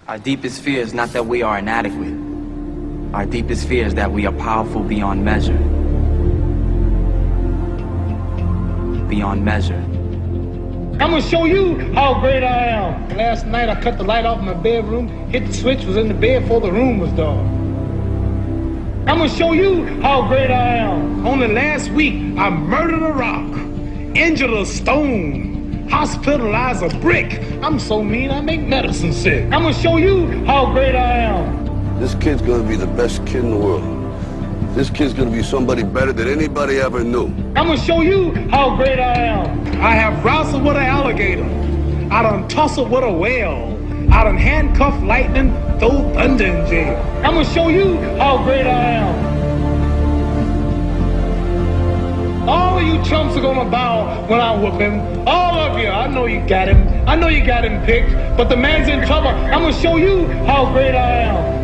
Our deepest fear is not that we are inadequate. Our deepest fear is that we are powerful beyond measure. Beyond measure. I'm gonna show you how great I am. Last night I cut the light off in my bedroom, hit the switch, was in the bed before the room was dark. I'm gonna show you how great I am. Only last week I murdered a rock, injured a stone, hospitalized a brick. I'm so mean I make medicine sick. I'm gonna show you how great I am. This kid's gonna be the best kid in the world. This kid's gonna be somebody better than anybody ever knew. I'm gonna show you how great I am. I have wrestled with an alligator. I done tussled with a whale. I done handcuffed lightning, throw thunder in jail. I'm gonna show you how great I am. All of you chumps are gonna bow when I whoop him. All of you. I know you got him. I know you got him picked, but the man's in trouble. I'm gonna show you how great I am.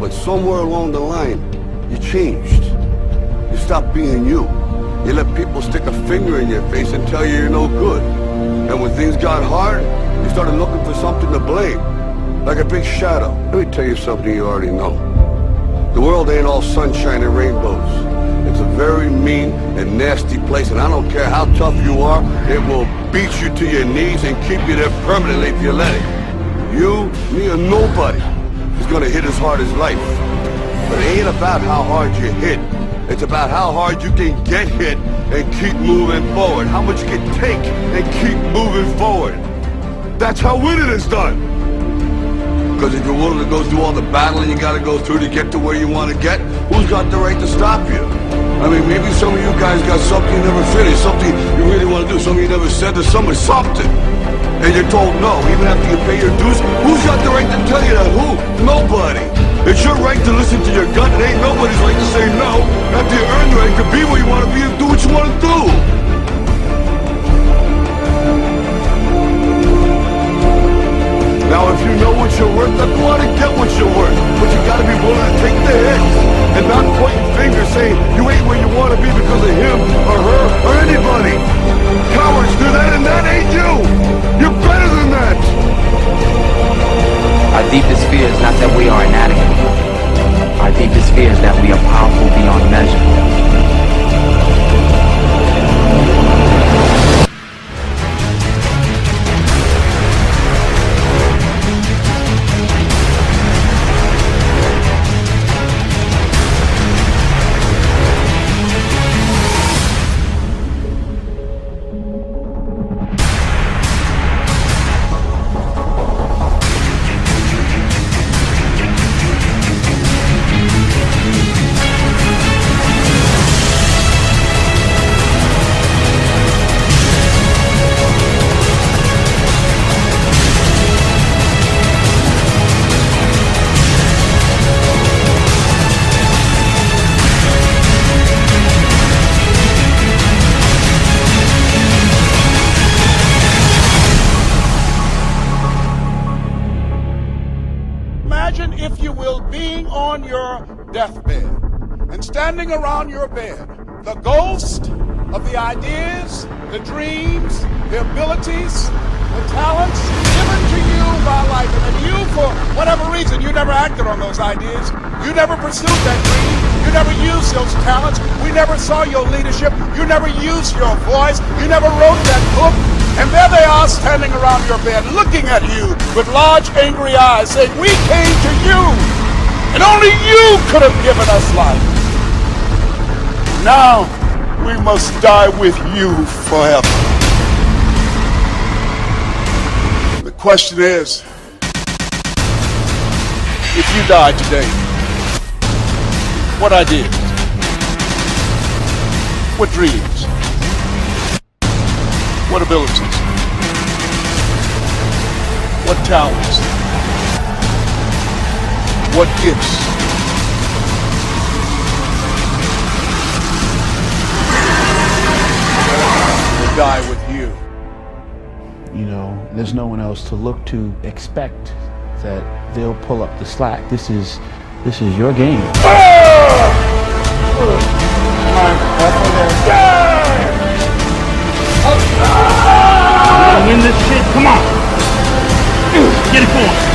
But somewhere along the line, you changed. You stopped being you. You let people stick a finger in your face and tell you you're no good. And when things got hard, you started looking for something to blame, like a big shadow. Let me tell you something you already know. The world ain't all sunshine and rainbows. It's a very mean and nasty place, and I don't care how tough you are, it will beat you to your knees and keep you there permanently if you let it. You, me, or nobody is gonna hit as hard as life. But it ain't about how hard you hit. It's about how hard you can get hit and keep moving forward. How much you can take and keep moving forward. That's how winning is done. Because if you're willing to go through all the battling you gotta go through to get to where you want to get, who's got the right to stop you? I mean, maybe some of you guys got something you never finished, something you really want to do, something you never said to someone, something. And you're told no, even after you pay your dues. Who's got the right to tell you that? Who? Nobody. It's your right to listen to your gut. It ain't nobody's right to say no. After you earn the right to be where you want to be and do what you want to do. Now, if you know what you're worth, then go out and get what you're worth. But you gotta be willing to take the hits and not pointing fingers saying you ain't where you want to be because of him or her or anybody. Cowards do that, and that ain't you. You're better than that. Our deepest fear is not that we are inadequate. Our deepest fear is that we are powerful beyond measure. Imagine, if you will, being on your deathbed and standing around your bed, the ghost of the ideas, the dreams, the abilities, the talents given to you by life, and then you, for whatever reason, you never acted on those ideas, you never pursued that dream, you never used those talents, we never saw your leadership, you never used your voice, you never wrote that book. And there they are standing around your bed looking at you with large angry eyes saying, we came to you and only you could have given us life. Now we must die with you forever. The question is, if you died today, what ideas? What dreams? What abilities? What talents? What gifts? Will die with you. You know, there's no one else to look to. Expect that they'll pull up the slack. This is your game. Come on, this shit. Come on. Get it going.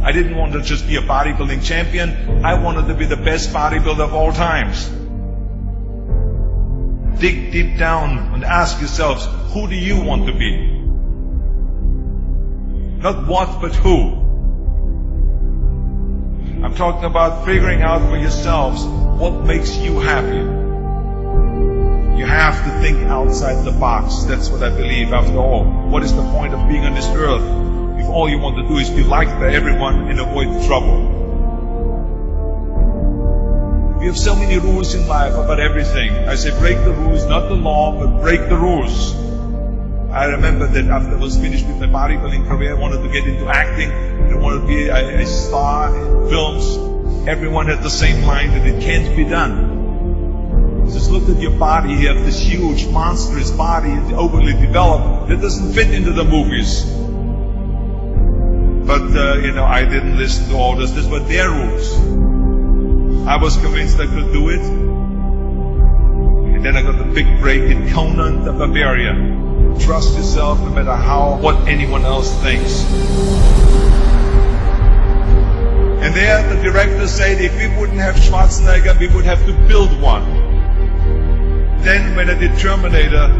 I didn't want to just be a bodybuilding champion. I wanted to be the best bodybuilder of all times. Dig deep down and ask yourselves, who do you want to be? Not what, but who. I'm talking about figuring out for yourselves what makes you happy. You have to think outside the box. That's what I believe after all. What is the point of being on this earth if all you want to do is be liked by everyone and avoid trouble? We have so many rules in life about everything. I say break the rules, not the law, but break the rules. I remember that after I was finished with my bodybuilding career, I wanted to get into acting. I wanted to be a star in films. Everyone had the same line that it can't be done. Just look at your body. You have this huge, monstrous body, overly developed, that doesn't fit into the movies. But, I didn't listen to orders. These were their rules. I was convinced I could do it. And then I got the big break in Conan the Barbarian. Trust yourself no matter what anyone else thinks. And there the director said if we wouldn't have Schwarzenegger, we would have to build one. Then when I did Terminator,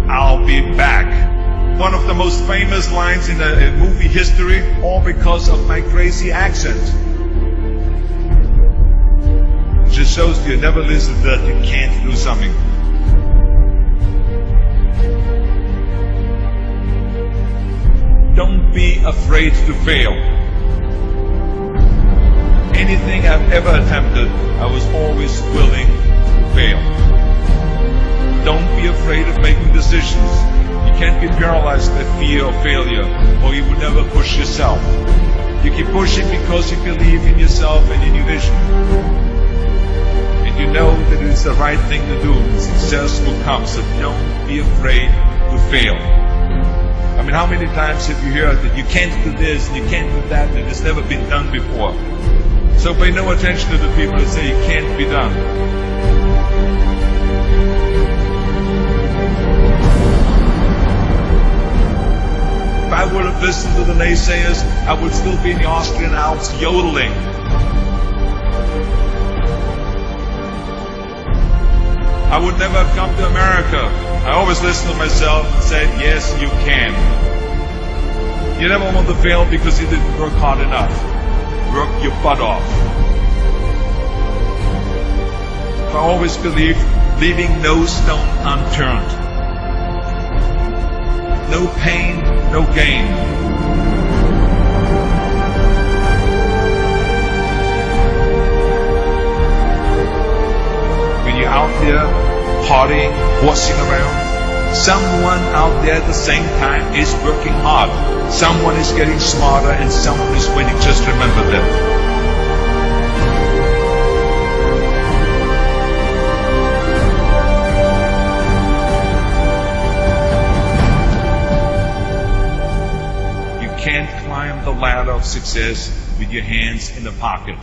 I'll be back. One of the most famous lines in movie history, all because of my crazy accent. It just shows you never listen to that you can't do something. Don't be afraid to fail. Anything I've ever attempted, I was always willing to fail. Don't be afraid of making decisions. You can't be paralyzed by fear of failure, or you will never push yourself. You keep pushing because you believe in yourself and in your vision. And you know that it's the right thing to do. Success will come, so don't be afraid to fail. I mean, how many times have you heard that you can't do this, and you can't do that, and it's never been done before? So pay no attention to the people that say it can't be done. If I would have listened to the naysayers, I would still be in the Austrian Alps yodeling. I would never have come to America. I always listened to myself and said, yes, you can. You never want to fail because you didn't work hard enough. Work your butt off. I always believed leaving no stone unturned. No pain, no gain. When you're out there partying, horsing around, someone out there at the same time is working hard. Someone is getting smarter and someone is winning. Just remember that. You can't climb the ladder of success with your hands in the pocket.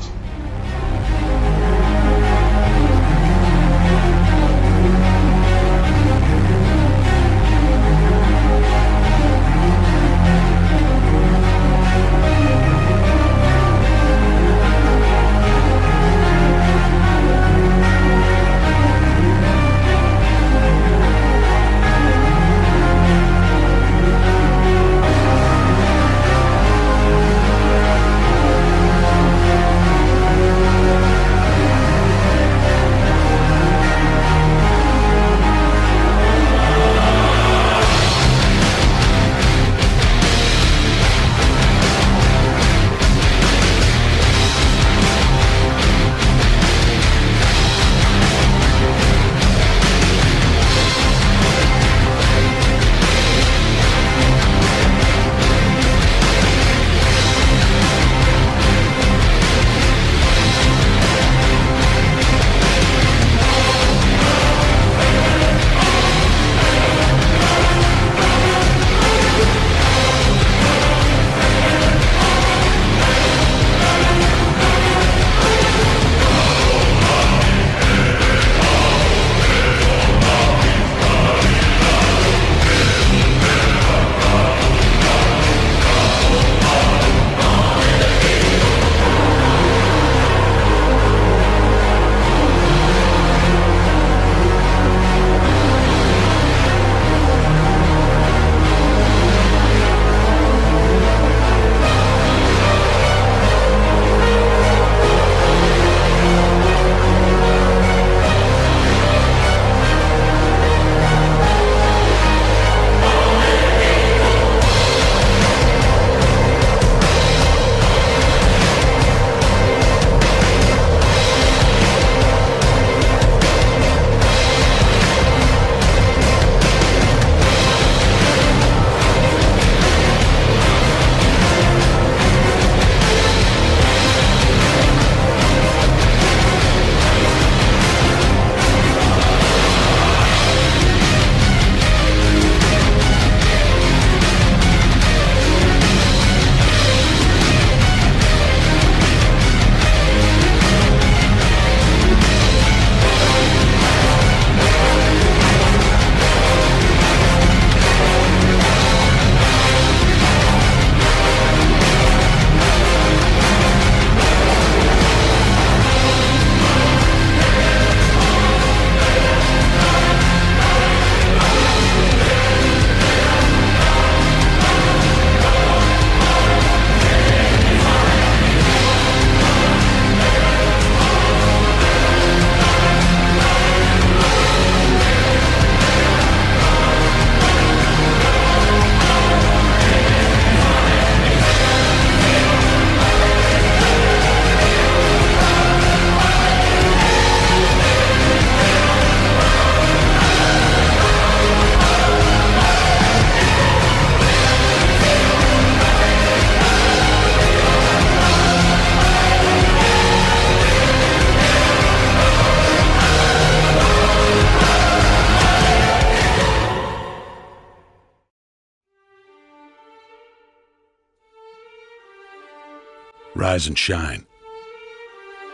Rise and shine.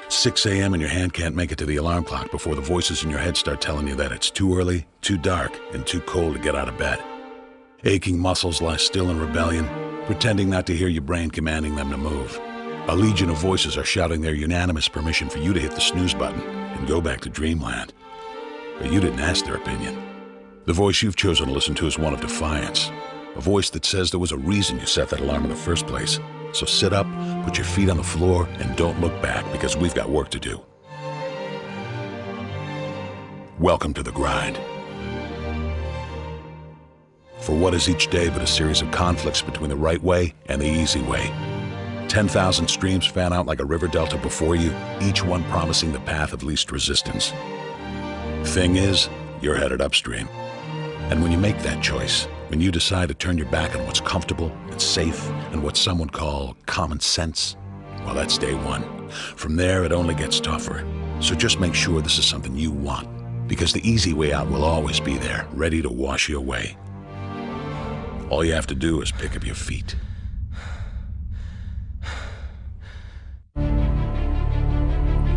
6 a.m. and your hand can't make it to the alarm clock before the voices in your head start telling you that it's too early, too dark, and too cold to get out of bed. Aching muscles lie still in rebellion, pretending not to hear your brain commanding them to move. A legion of voices are shouting their unanimous permission for you to hit the snooze button and go back to dreamland. But you didn't ask their opinion. The voice you've chosen to listen to is one of defiance. A voice that says there was a reason you set that alarm in the first place. So sit up, put your feet on the floor, and don't look back, because we've got work to do. Welcome to the grind. For what is each day but a series of conflicts between the right way and the easy way? 10,000 streams fan out like a river delta before you, each one promising the path of least resistance. Thing is, you're headed upstream. And when you make that choice, when you decide to turn your back on what's comfortable and safe and what some would call common sense, well, that's day one. From there, it only gets tougher. So just make sure this is something you want, because the easy way out will always be there, ready to wash you away. All you have to do is pick up your feet.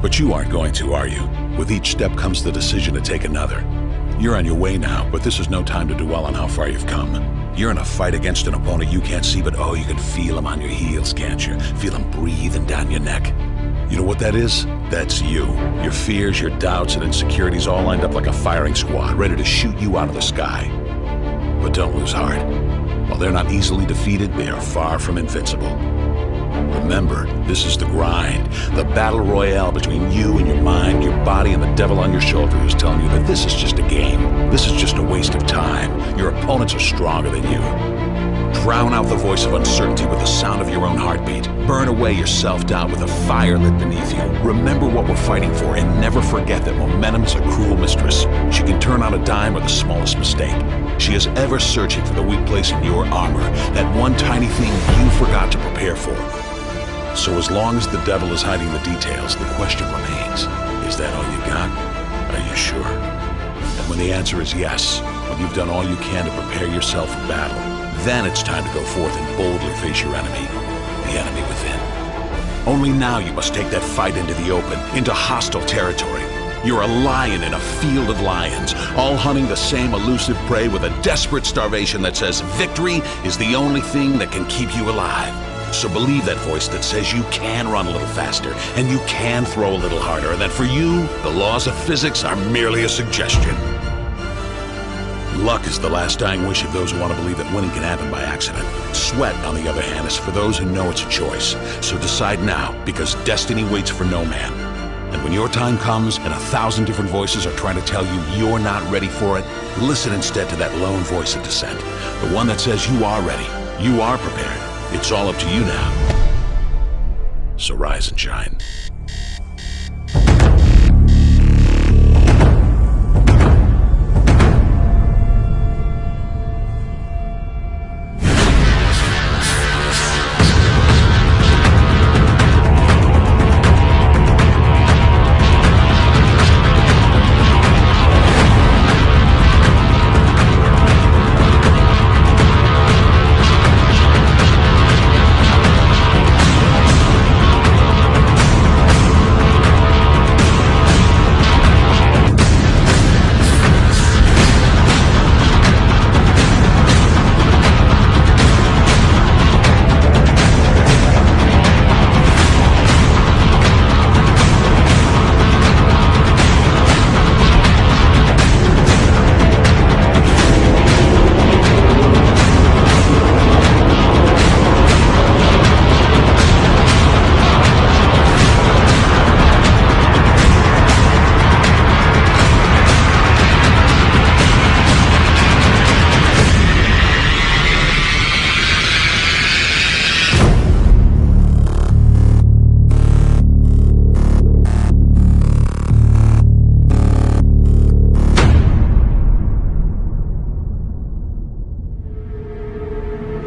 But you aren't going to, are you? With each step comes the decision to take another. You're on your way now, but this is no time to dwell on how far you've come. You're in a fight against an opponent you can't see, but oh, you can feel him on your heels, can't you? Feel him breathing down your neck. You know what that is? That's you. Your fears, your doubts, and insecurities all lined up like a firing squad, ready to shoot you out of the sky. But don't lose heart. While they're not easily defeated, they are far from invincible. Remember, this is the grind, the battle royale between you and your mind, your body, and the devil on your shoulder who's telling you that this is just a game. This is just a waste of time. Your opponents are stronger than you. Drown out the voice of uncertainty with the sound of your own heartbeat. Burn away your self-doubt with a fire lit beneath you. Remember what we're fighting for, and never forget that momentum is a cruel mistress. She can turn on a dime or the smallest mistake. She is ever searching for the weak place in your armor, that one tiny thing you forgot to prepare for. So as long as the devil is hiding the details, the question remains, is that all you got? Are you sure? And when the answer is yes, when you've done all you can to prepare yourself for battle, then it's time to go forth and boldly face your enemy, the enemy within. Only now you must take that fight into the open, into hostile territory. You're a lion in a field of lions, all hunting the same elusive prey with a desperate starvation that says victory is the only thing that can keep you alive. So believe that voice that says you can run a little faster, and you can throw a little harder, and that for you, the laws of physics are merely a suggestion. Luck is the last dying wish of those who want to believe that winning can happen by accident. Sweat, on the other hand, is for those who know it's a choice. So decide now, because destiny waits for no man. And when your time comes and 1,000 different voices are trying to tell you you're not ready for it, listen instead to that lone voice of dissent. The one that says you are ready, you are prepared. It's all up to you now. So rise and shine.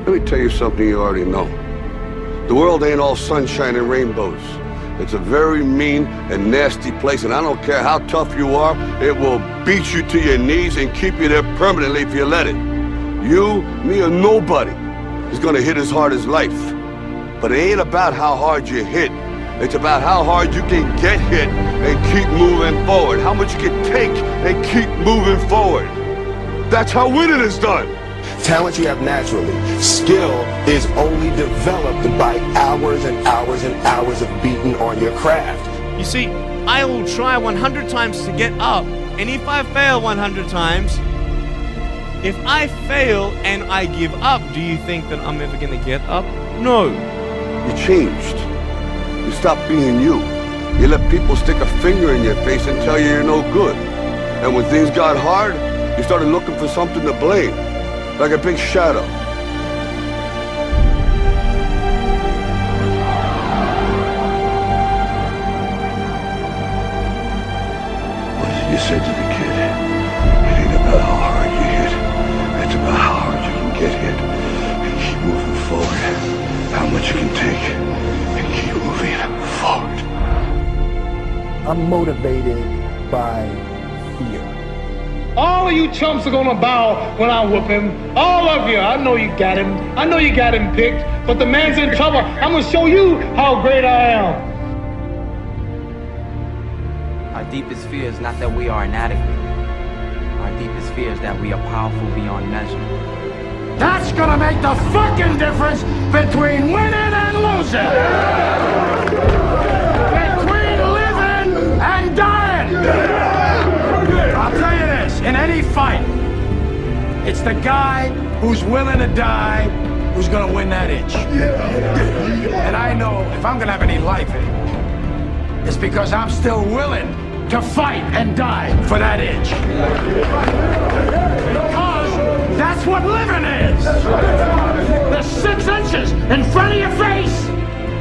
Let me tell you something you already know. The world ain't all sunshine and rainbows. It's a very mean and nasty place, and I don't care how tough you are, it will beat you to your knees and keep you there permanently if you let it. You, me, or nobody is gonna hit as hard as life. But it ain't about how hard you hit. It's about how hard you can get hit and keep moving forward. How much you can take and keep moving forward. That's how winning is done. Talent you have naturally. Skill is only developed by hours and hours and hours of beating on your craft. You see, I will try 100 times to get up, and if I fail 100 times, if I fail and I give up, do you think that I'm ever going to get up? No. You changed. You stopped being you. You let people stick a finger in your face and tell you you're no good. And when things got hard, you started looking for something to blame, like a big shadow. What is it you said to the kid? It ain't about how hard you hit. It's about how hard you can get hit and keep moving forward. How much you can take and keep moving forward. I'm motivated by fear. All of you chumps are gonna bow when I whoop him. All of you. I know you got him. I know you got him picked. But the man's in trouble. I'm gonna show you how great I am. Our deepest fear is not that we are inadequate. Our deepest fear is that we are powerful beyond measure. That's gonna make the fucking difference between winning and losing. Between living and dying. I'll tell you this, in any fight, it's the guy who's willing to die who's gonna win that inch. And I know if I'm gonna have any life in it, it's because I'm still willing to fight and die for that inch. Because that's what living is. The 6 inches in front of your face.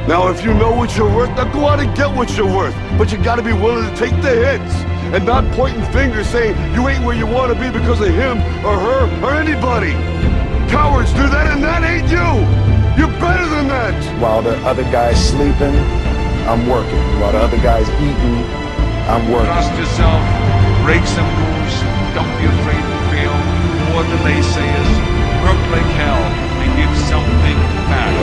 Now, if you know what you're worth, now go out and get what you're worth. But you gotta be willing to take the hits and not pointing fingers saying you ain't where you want to be because of him or her or anybody. Cowards do that, and that ain't you. You're better than that. While the other guy's sleeping, I'm working. While the other guy's eating, I'm working. Trust yourself, break some rules, don't be afraid to fail. More than naysayers, work like hell, and give something back.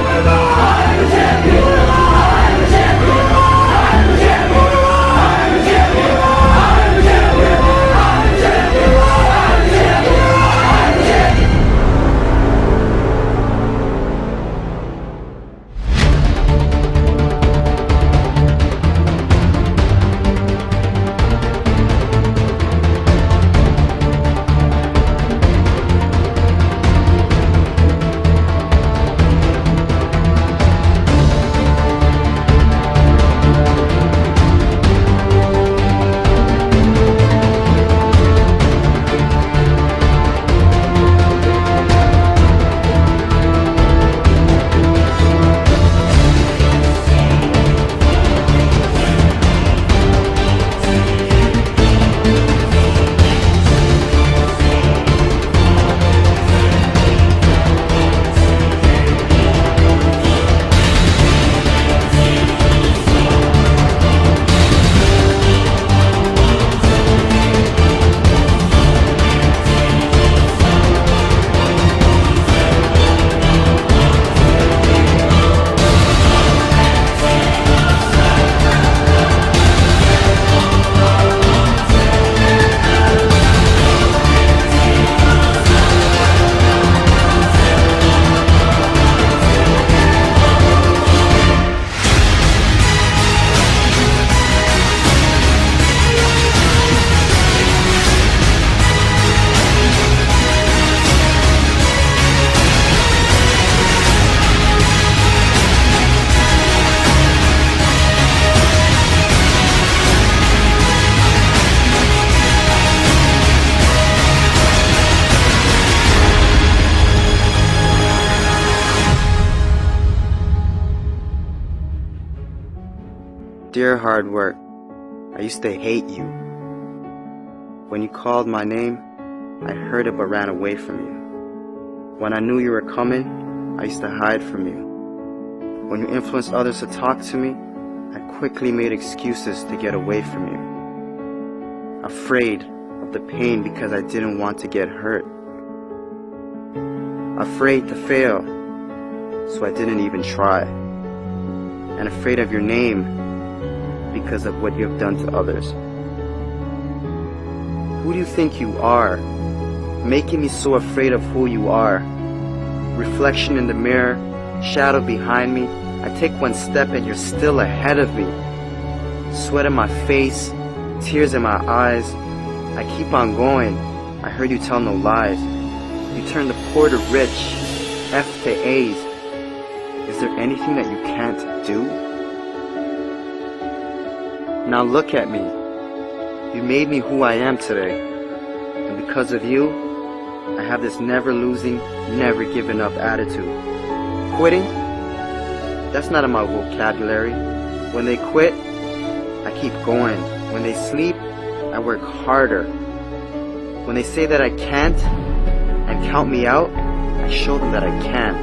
Dear hard work, I used to hate you. When you called my name, I heard it but ran away from you. When I knew you were coming, I used to hide from you. When you influenced others to talk to me, I quickly made excuses to get away from you. Afraid of the pain because I didn't want to get hurt. Afraid to fail, so I didn't even try. and afraid of your name because of what you have done to others. Who do you think you are, making me so afraid of who you are? Reflection in the mirror, shadow behind me. I take one step and you're still ahead of me. Sweat in my face, tears in my eyes. I keep on going. I heard you tell no lies. You turn the poor to rich, F to A's. Is there anything that you can't do? Now look at me. You made me who I am today. And because of you, I have this never losing, never giving up attitude. Quitting? That's not in my vocabulary. When they quit, I keep going. When they sleep, I work harder. When they say that I can't and count me out, I show them that I can.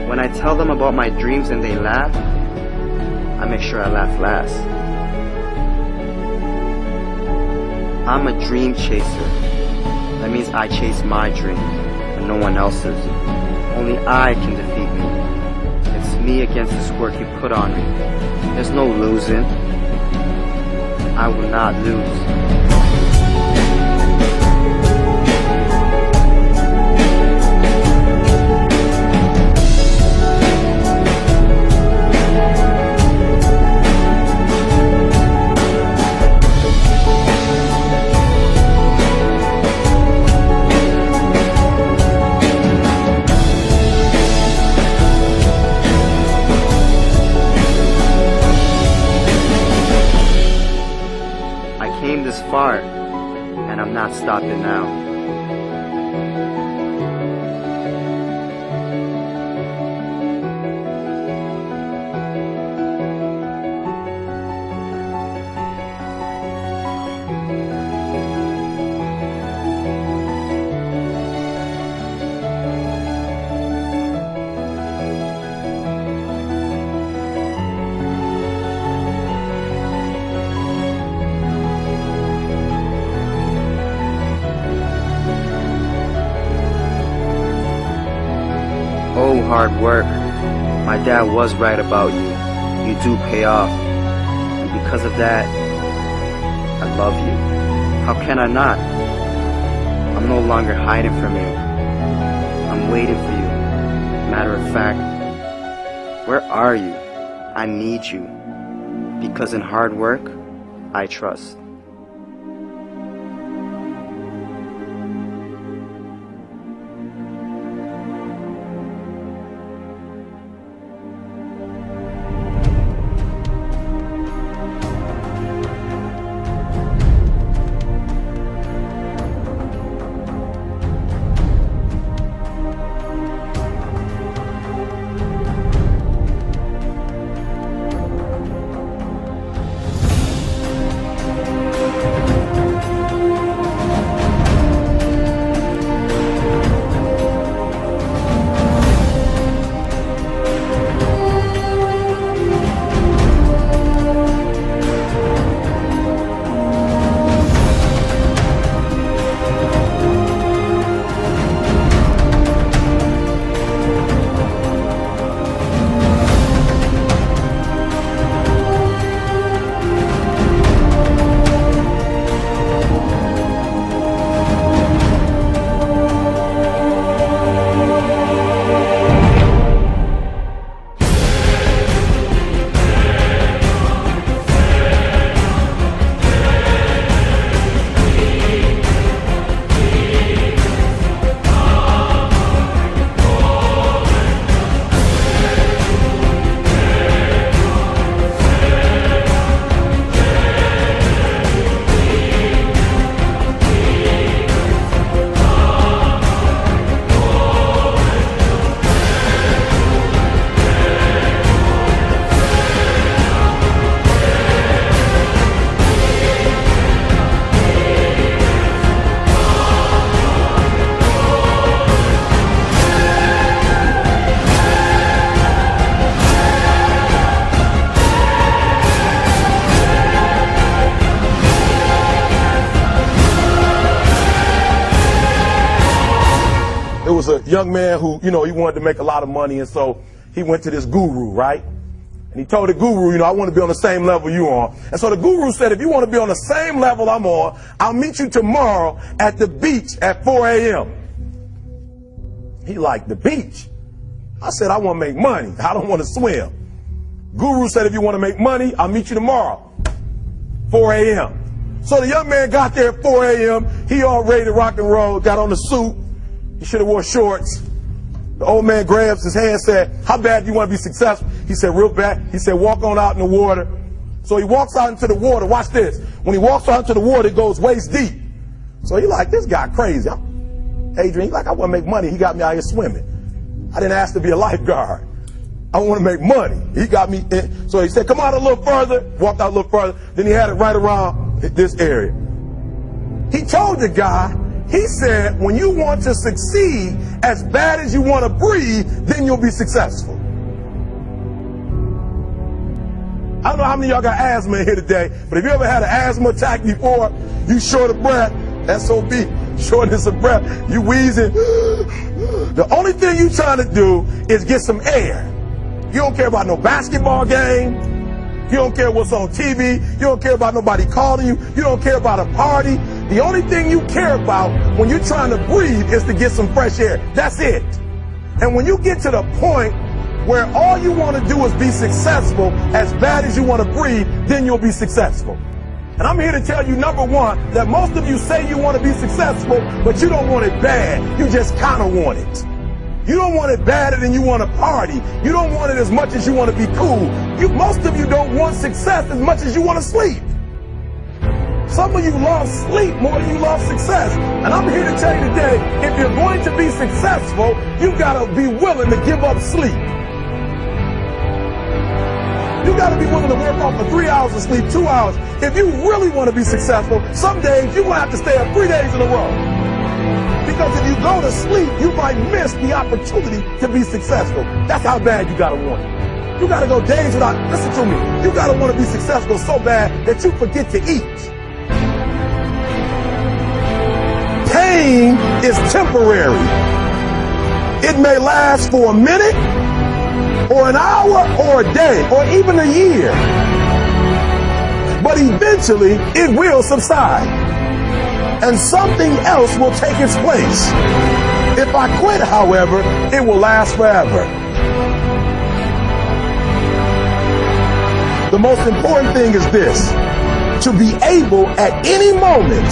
When I tell them about my dreams and they laugh, I make sure I laugh last. I'm a dream chaser. That means I chase my dream and no one else's. Only I can defeat me. It's me against this work you put on me. There's no losing. I will not lose. Far, and I'm not stopping now. Oh, hard work. My dad was right about you. You do pay off. And because of that, I love you. How can I not? I'm no longer hiding from you. I'm waiting for you. Matter of fact, where are you? I need you. Because in hard work, I trust. It was a young man who, he wanted to make a lot of money, and so he went to this guru, right? And he told the guru, you know, I want to be on the same level you on. And so the guru said, if you want to be on the same level I'm on, I'll meet you tomorrow at the beach at 4 a.m. He like, the beach? I said, I want to make money. I don't want to swim. Guru said, if you want to make money, I'll meet you tomorrow, 4 a.m. So the young man got there at 4 a.m. He all ready to rock and roll, got on the suit. He should have wore shorts. The old man grabs his hand and said, how bad do you want to be successful? He said, real bad. He said, walk on out in the water. So he walks out into the water. Watch this. When he walks out into the water, it goes waist deep. So he like, this guy crazy. Adrian, he like, I want to make money. He got me out here swimming. I didn't ask to be a lifeguard. I want to make money. He got me in. So he said, come out a little further. Walked out a little further. Then he had it right around this area. He told the guy, he said, when you want to succeed as bad as you want to breathe, then you'll be successful. I don't know how many of y'all got asthma in here today, but if you ever had an asthma attack before, you short of breath, SOB, shortness of breath, you wheezing. The only thing you trying to do is get some air. You don't care about no basketball game. You don't care what's on TV. You don't care about nobody calling you. You don't care about a party. The only thing you care about when you're trying to breathe is to get some fresh air. That's it. And when you get to the point where all you want to do is be successful as bad as you want to breathe, then you'll be successful. And I'm here to tell you, number one, that most of you say you want to be successful, but you don't want it bad. You just kind of want it. You don't want it badder than you want to party. You don't want it as much as you want to be cool. Most of you don't want success as much as you want to sleep. Some of you love sleep more than you love success. And I'm here to tell you today, if you're going to be successful, you got to be willing to give up sleep. You got to be willing to work off for 3 hours of sleep, 2 hours. If you really want to be successful, some days you're going to have to stay up 3 days in a row. Because if you go to sleep, you might miss the opportunity to be successful. That's how bad you got to want it. You got to go days without, listen to me, you got to want to be successful so bad that you forget to eat. Pain is temporary. It may last for a minute, or an hour, or a day, or even a year. But eventually, it will subside. And something else will take its place. If I quit, however, it will last forever. The most important thing is this: to be able at any moment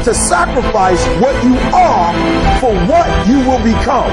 to sacrifice what you are for what you will become.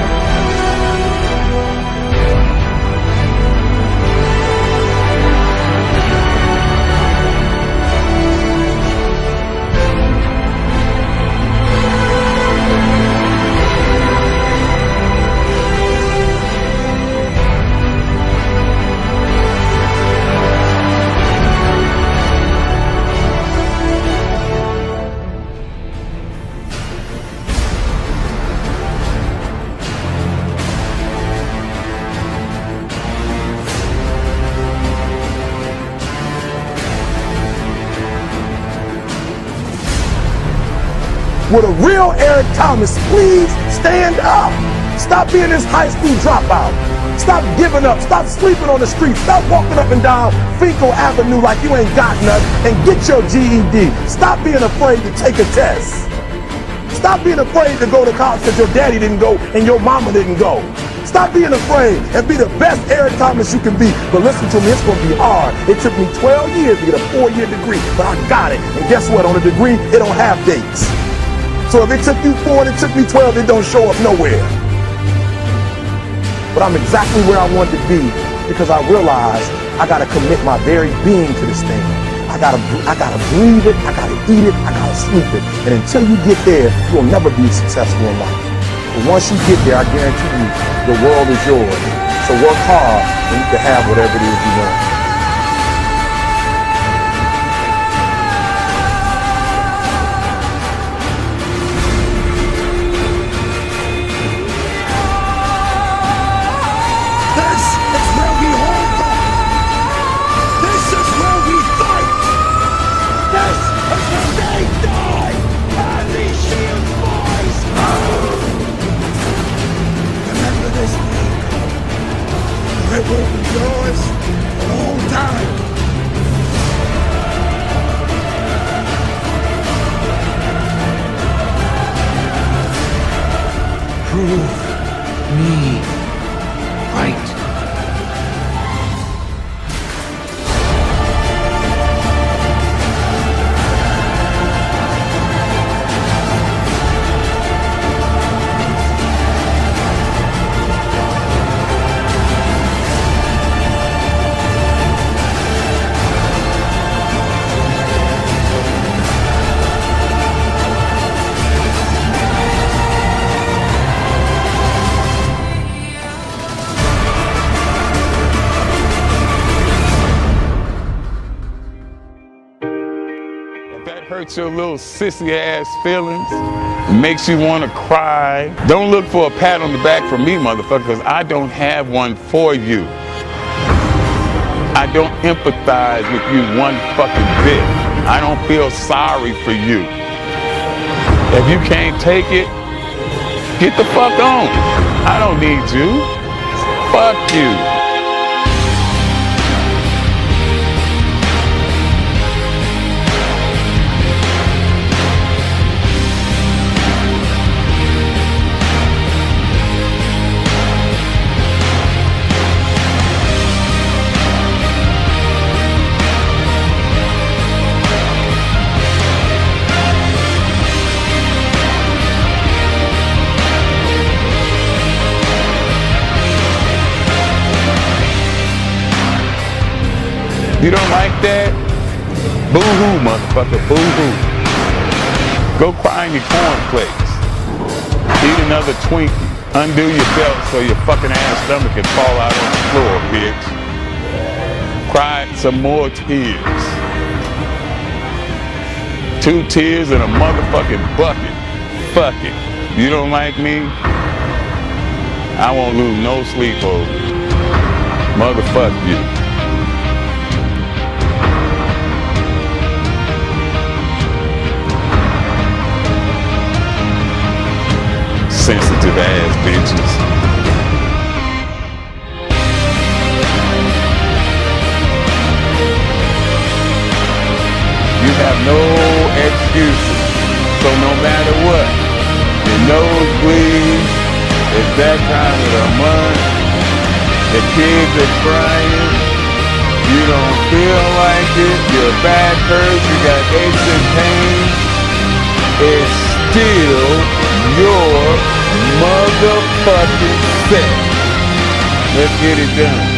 With a real Eric Thomas, please stand up. Stop being this high school dropout. Stop giving up. Stop sleeping on the street. Stop walking up and down Fecal Avenue like you ain't got nothing, and get your GED. Stop being afraid to take a test. Stop being afraid to go to college because your daddy didn't go and your mama didn't go. Stop being afraid and be the best Eric Thomas you can be. But listen to me, it's going to be hard. It took me 12 years to get a 4-year degree, but I got it. And guess what? On a degree, it don't have dates. So if it took you 4 and it took me 12, it don't show up nowhere. But I'm exactly where I wanted to be because I realized I got to commit my very being to this thing. I gotta breathe it, I gotta eat it, I gotta sleep it. And until you get there, you'll never be successful in life. But once you get there, I guarantee you, the world is yours. So work hard and you can have whatever it is you want. It will be yours. Prove me right. Hurts your little sissy ass feelings, makes you want to cry. Don't look for a pat on the back from me, motherfucker, because I don't have one for you. I don't empathize with you one fucking bit. I don't feel sorry for you. If you can't take it, get the fuck on. I don't need you. Fuck you. You don't like that? Boo-hoo, motherfucker, boo-hoo. Go cry in your cornflakes. Eat another Twinkie. Undo your belt so your fucking ass stomach can fall out on the floor, bitch. Cry some more tears. 2 tears in a motherfucking bucket. Fuck it. You don't like me? I won't lose no sleep over you. Motherfuck you. Sensitive ass bitches. You have no excuses. So no matter what, your nose bleeds, it's that time of the month, the kids are crying, you don't feel like it, your back hurts, you got aches and pains, it's still your motherfucking set. Let's get it done.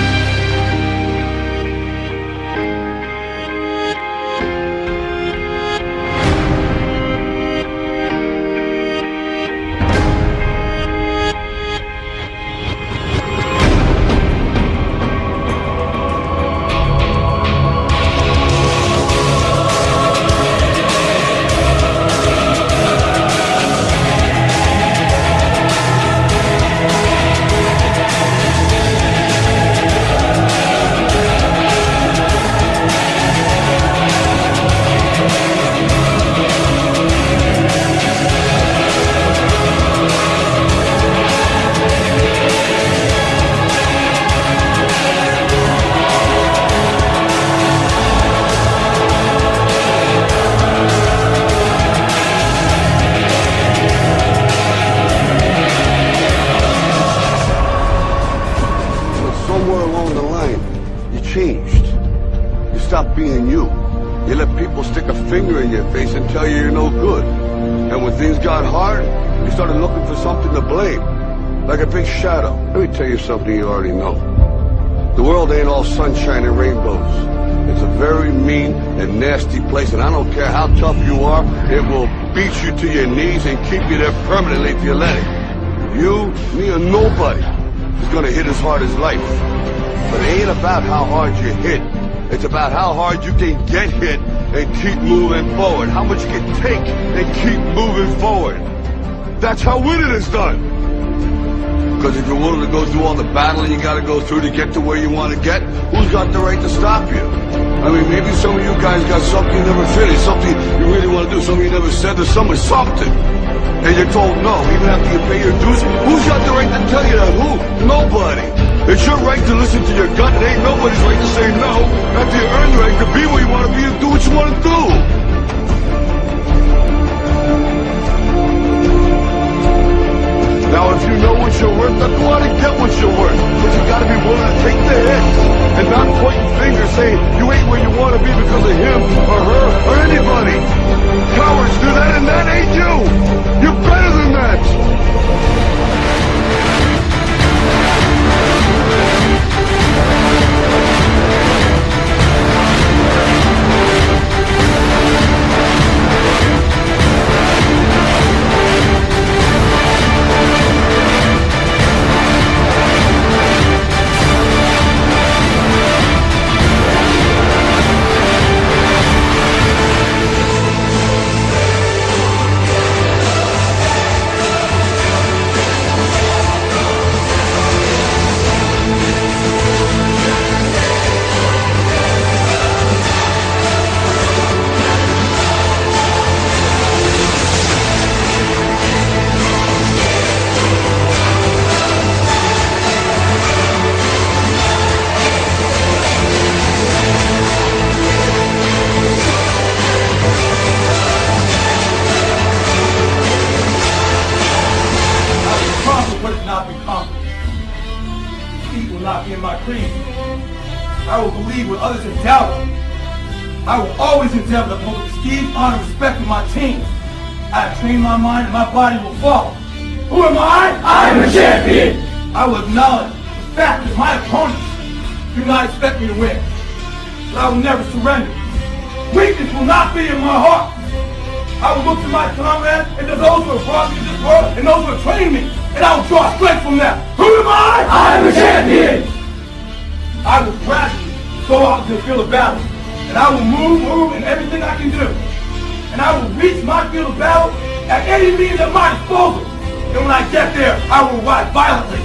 Stop being you. You let people stick a finger in your face and tell you you're no good. And when things got hard, you started looking for something to blame. Like a big shadow. Let me tell you something you already know. The world ain't all sunshine and rainbows. It's a very mean and nasty place, and I don't care how tough you are, it will beat you to your knees and keep you there permanently if you let it. You, me, or nobody is gonna hit as hard as life. But it ain't about how hard you hit. It's about how hard you can get hit and keep moving forward. How much you can take and keep moving forward. That's how winning is done. Because if you're willing to go through all the battling you gotta go through to get to where you want to get, who's got the right to stop you? I mean, maybe some of you guys got something you never finished, something you really want to do, something you never said to someone, something. And you're told no, even after you pay your dues. Who's got the right to tell you that? Who? Nobody. It's your right to listen to your gut. It ain't nobody's right to say no. After you earn the right to be where you want to be and do what you want to do. Now, if you you're worth, then go out and get what you're worth. But you gotta be willing to take the hits and not pointing fingers saying you ain't where you want to be because of him or her or anybody. Cowards do that, and that ain't you. You're better than that. I will believe what others have doubted. I will always endeavor to uphold the esteem, honor, and respect of my team. I have trained my mind and my body will follow. Who am I? I am a champion! I will acknowledge the fact that my opponents do not expect me to win. But I will never surrender. Weakness will not be in my heart. I will look to my comrades and to those who have brought me to this world and those who have trained me, and I will draw strength from them. Who am I? I am a champion! I will gradually go out to the field of battle, and I will move in everything I can do. And I will reach my field of battle at any means at my disposal. And when I get there, I will ride violently.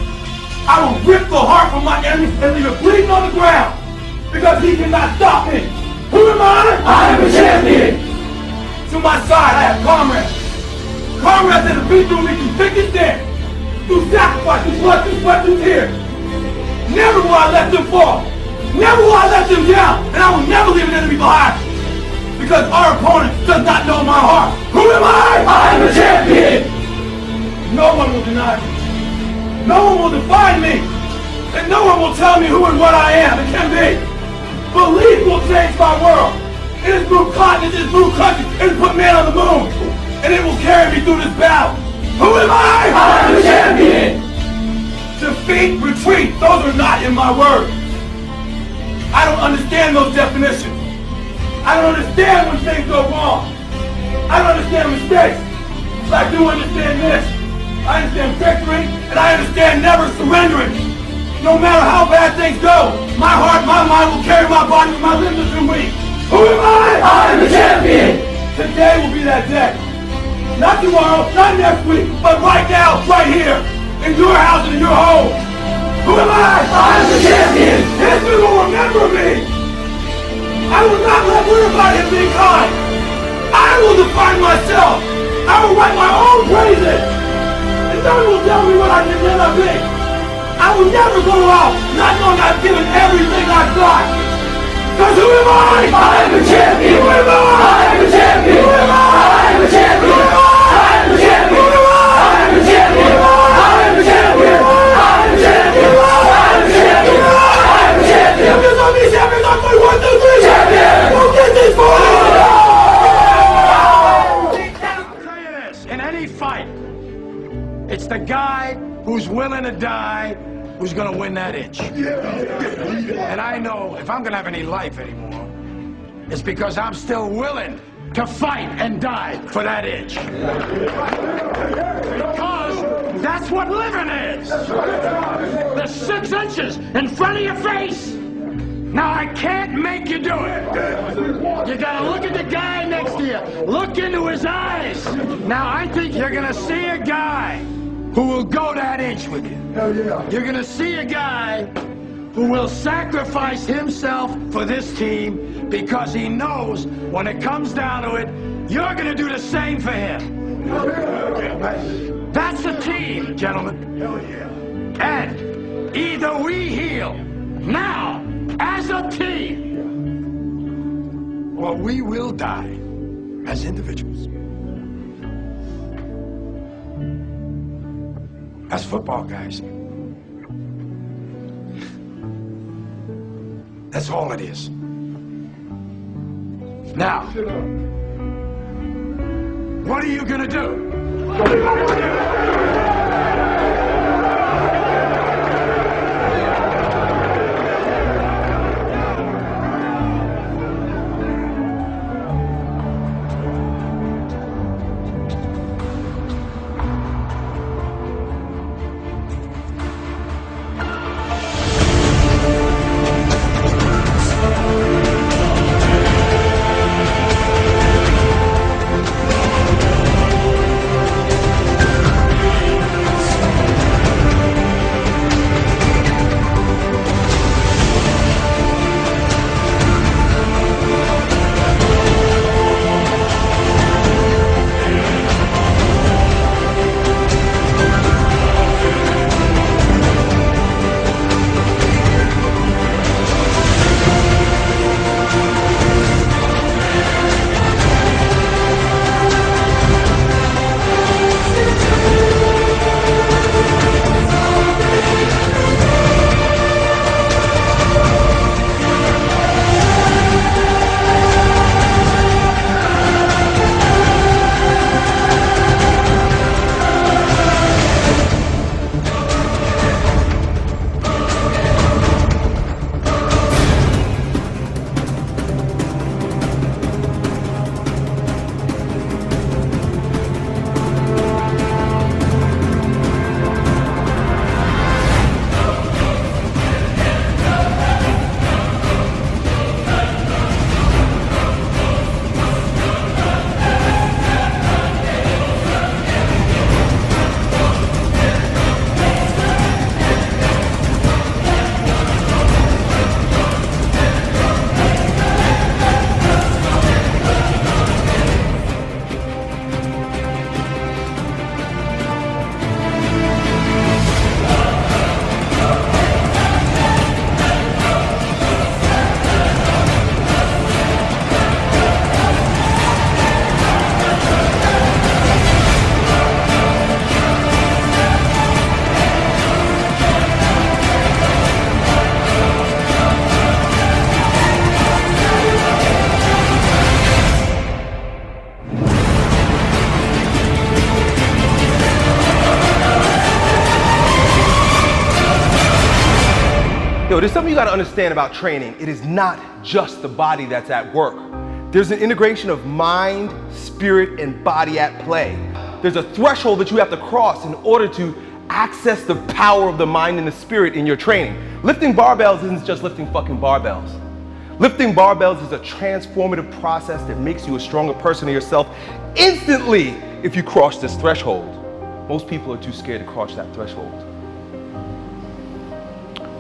I will rip the heart from my enemy and leave it bleeding on the ground, because he cannot stop me. Who am I? I am a champion! To my side, I have comrades. Comrades that have been through me through thick and thin, through sacrifice, through blood, through sweat, through tears. Never will I let them fall. Never will I let them down. And I will never leave an enemy behind. Because our opponent does not know my heart. Who am I? I am a champion! No one will deny me. No one will define me. And no one will tell me who and what I am and can be. Belief will change my world. It has moved continents, it has moved countries, it has put man on the moon. And it will carry me through this battle. Who am I? I am a champion! Defeat, retreat, those are not in my words. I don't understand those definitions. I don't understand when things go wrong. I don't understand mistakes. But I do understand this. I understand victory, and I understand never surrendering. No matter how bad things go, my heart, my mind will carry my body when my limbs are too weak. Who am I? I am a champion! Today will be that day. Not tomorrow, not next week, but right now, right here. In your house and in your home. Who am I? I am the champion! History will remember me! I will not let everybody be kind! I will define myself! I will write my own praises! And no one will tell me what I can never be! I will never go out not knowing I've given everything I've got! Because who am I? I am the champion! Who am I? I am the champion! Who am I? I am the champion! Who am I? I am the champion! Who am I? I am the champion! It's the guy who's willing to die who's gonna win that inch. And I know if I'm gonna have any life anymore, it's because I'm still willing to fight and die for that inch. Because that's what living is. The 6 inches in front of your face. Now, I can't make you do it. You gotta look at the guy next to you. Look into his eyes. Now, I think you're gonna see a guy who will go that inch with you. You're gonna see a guy who will sacrifice himself for this team because he knows when it comes down to it, you're gonna do the same for him. That's a team, gentlemen. And either we heal now as a team, or we will die as individuals. as football guys. That's all it is. Now, what are you gonna do? Yo, there's something you gotta understand about training. It is not just the body that's at work. There's an integration of mind, spirit, and body at play. There's a threshold that you have to cross in order to access the power of the mind and the spirit in your training. Lifting barbells isn't just lifting fucking barbells. Lifting barbells is a transformative process that makes you a stronger person of yourself instantly if you cross this threshold. Most people are too scared to cross that threshold.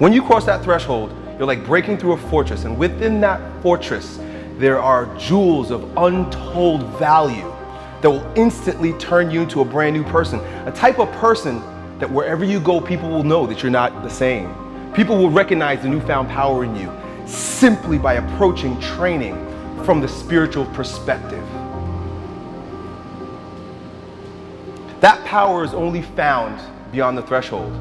When you cross that threshold, you're like breaking through a fortress, and within that fortress, there are jewels of untold value that will instantly turn you into a brand new person. A type of person that wherever you go, people will know that you're not the same. People will recognize the newfound power in you simply by approaching training from the spiritual perspective. That power is only found beyond the threshold.